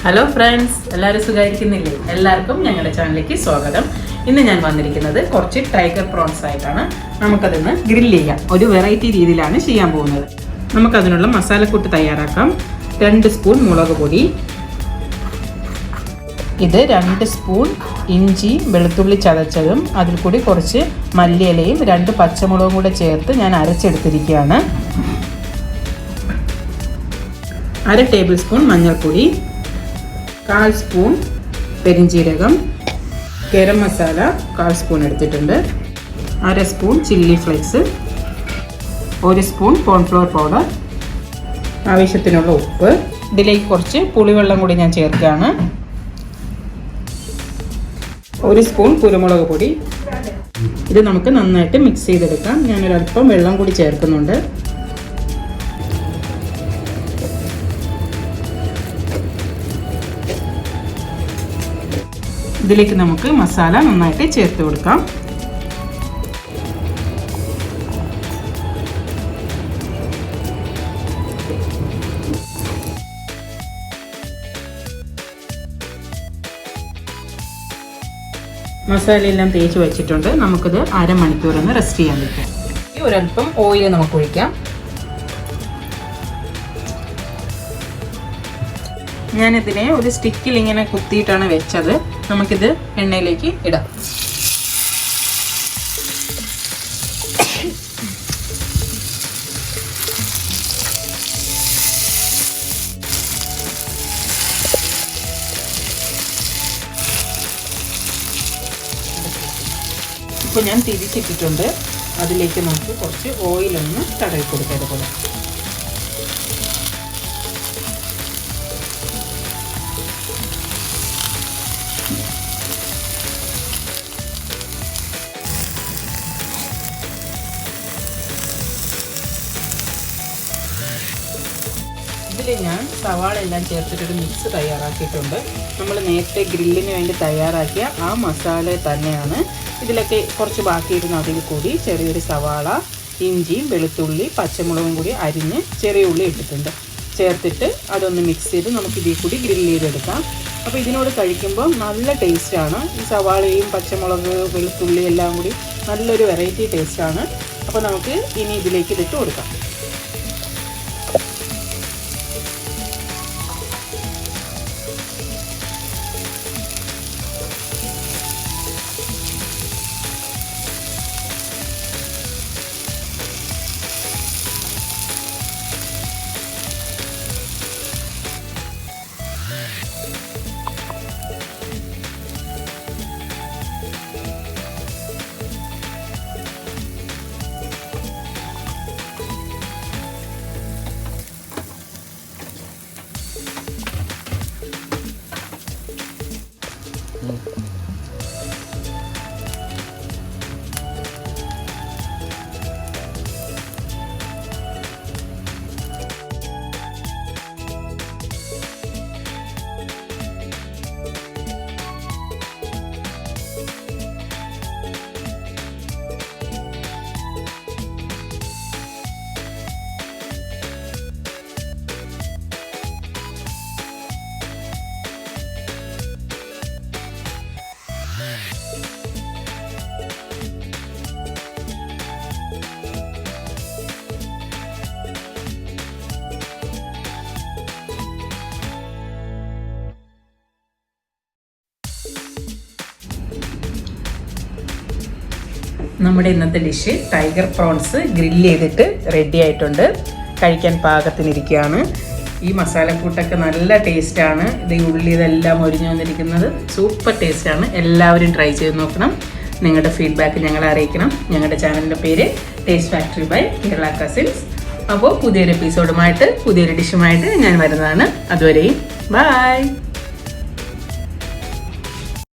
Hello friends, എല്ലാവരും സുഖമായിരിക്കുന്നില്ലേ? എല്ലാവർക്കും ഞങ്ങളുടെ ചാനലിലേക്ക് സ്വാഗതം. ഇന്ന് ഞാൻ വന്നിരിക്കുന്നത് കുറച്ച് ടൈഗർ പ്രോൺസ് ആയിട്ടാണ്. നമുക്കതൊന്ന് ഗ്രില്ല് ചെയ്യാം. ഒരു വെറൈറ്റി രീതിയിലാണ് ചെയ്യാൻ പോകുന്നത്. നമുക്കതിനുള്ള മസാലക്കൂട്ട് തയ്യാറാക്കാം. 2 സ്പൂൺ മുളക് പൊടി, ഇത് 2 സ്പൂൺ ഇഞ്ചി വെളുത്തുള്ളി ചതച്ചതും അതിൽ കൂടി കുറച്ച് മല്ലിയിലയും 2 പച്ചമുളകും കൂടെ ചേർത്ത് ഞാൻ അരച്ചെടുത്തിരിക്കുകയാണ്. 1/2 ടേബിൾ സ്പൂൺ മഞ്ഞൾപ്പൊടി, 1/4 സ്പൂൺ പെരിഞ്ജീരകം, ഗരം മസാല 1/4 സ്പൂൺ എടുത്തിട്ടുണ്ട്, 1/2 spoon chilli flakes, 1 spoon cornflour powder, ആവശ്യത്തിനുള്ള ഉപ്പ്. ഇതിലേക്ക് കുറച്ച് പുളിവെള്ളം കൂടി ഞാൻ ചേർക്കുകയാണ്. 1 സ്പൂൺ കുരുമുളക് പൊടി. ഇത് നമുക്ക് നന്നായിട്ട് മിക്സ് ചെയ്തെടുക്കാം. ഞാനൊരല്പം വെള്ളം കൂടി ചേർക്കുന്നുണ്ട്. ഇതിലേക്ക് നമുക്ക് മസാല നന്നായിട്ട് ചേർത്ത് കൊടുക്കാം. മസാലയെല്ലാം തേച്ച് വെച്ചിട്ടുണ്ട്. നമുക്കിത് അരമണിക്കൂർ ഒന്ന് റെസ്റ്റ് ചെയ്യാൻ പറ്റും. ഒരല്പം ഓയിൽ നമുക്ക് ഒഴിക്കാം. ഞാനിതിനെ ഒരു സ്റ്റിക്കിൽ ഇങ്ങനെ കുത്തിയിട്ടാണ് വെച്ചത്. നമുക്കിത് എണ്ണയിലേക്ക് ഇടാം. ഇപ്പോൾ ഞാൻ തിരിച്ചിട്ടിട്ടുണ്ട്. അതിലേക്ക് നമുക്ക് കുറച്ച് ഓയിലൊന്ന് തടവി കൊടുക്കാം. അതുപോലെ ഇതിൽ ഞാൻ സവാള എല്ലാം ചേർത്തിട്ടൊരു മിക്സ് തയ്യാറാക്കിയിട്ടുണ്ട്. നമ്മൾ നേരത്തെ ഗ്രില്ലിന് വേണ്ടി തയ്യാറാക്കിയ ആ മസാല തന്നെയാണ്. ഇതിലൊക്കെ കുറച്ച് ബാക്കിയിരുന്ന അതിൽ കൂടി ചെറിയൊരു സവാള, ഇഞ്ചിയും വെളുത്തുള്ളി പച്ചമുളകും കൂടി അരിഞ്ഞ് ചെറിയ ഉള്ളി ഇട്ടിട്ടുണ്ട്. ചേർത്തിട്ട് അതൊന്ന് മിക്സ് ചെയ്ത് നമുക്ക് ഇതിൽ കൂടി ഗ്രില്ല് ചെയ്തെടുക്കാം. അപ്പോൾ ഇതിനോട് കഴിക്കുമ്പോൾ നല്ല ടേസ്റ്റാണ്. ഈ സവാളയും പച്ചമുളക് വെളുത്തുള്ളി എല്ലാം കൂടി നല്ലൊരു വെറൈറ്റി ടേസ്റ്റാണ്. അപ്പോൾ നമുക്ക് ഇനി ഇതിലേക്ക് ഇതിട്ട് കൊടുക്കാം. നമ്മുടെ ഇന്നത്തെ ഡിഷ് ടൈഗർ പ്രോൺസ് ഗ്രില്ല് ചെയ്തിട്ട് റെഡി ആയിട്ടുണ്ട്. കഴിക്കാൻ പാകത്തിനിരിക്കുകയാണ്. ഈ മസാലക്കൂട്ടൊക്കെ നല്ല ടേസ്റ്റാണ്. ഇത് ഈ ഉള്ളി ഇതെല്ലാം ഒരിഞ്ഞു വന്നിരിക്കുന്നത് സൂപ്പർ ടേസ്റ്റാണ്. എല്ലാവരും ട്രൈ ചെയ്ത് നോക്കണം. നിങ്ങളുടെ ഫീഡ്ബാക്ക് ഞങ്ങളെ അറിയിക്കണം. ഞങ്ങളുടെ ചാനലിൻ്റെ പേര് taste factory by Kerala cousins. അപ്പോൾ പുതിയൊരു എപ്പിസോഡുമായിട്ട് പുതിയൊരു ഡിഷുമായിട്ട് ഞാൻ വരുന്നതാണ്. അതുവരെയും ബൈ.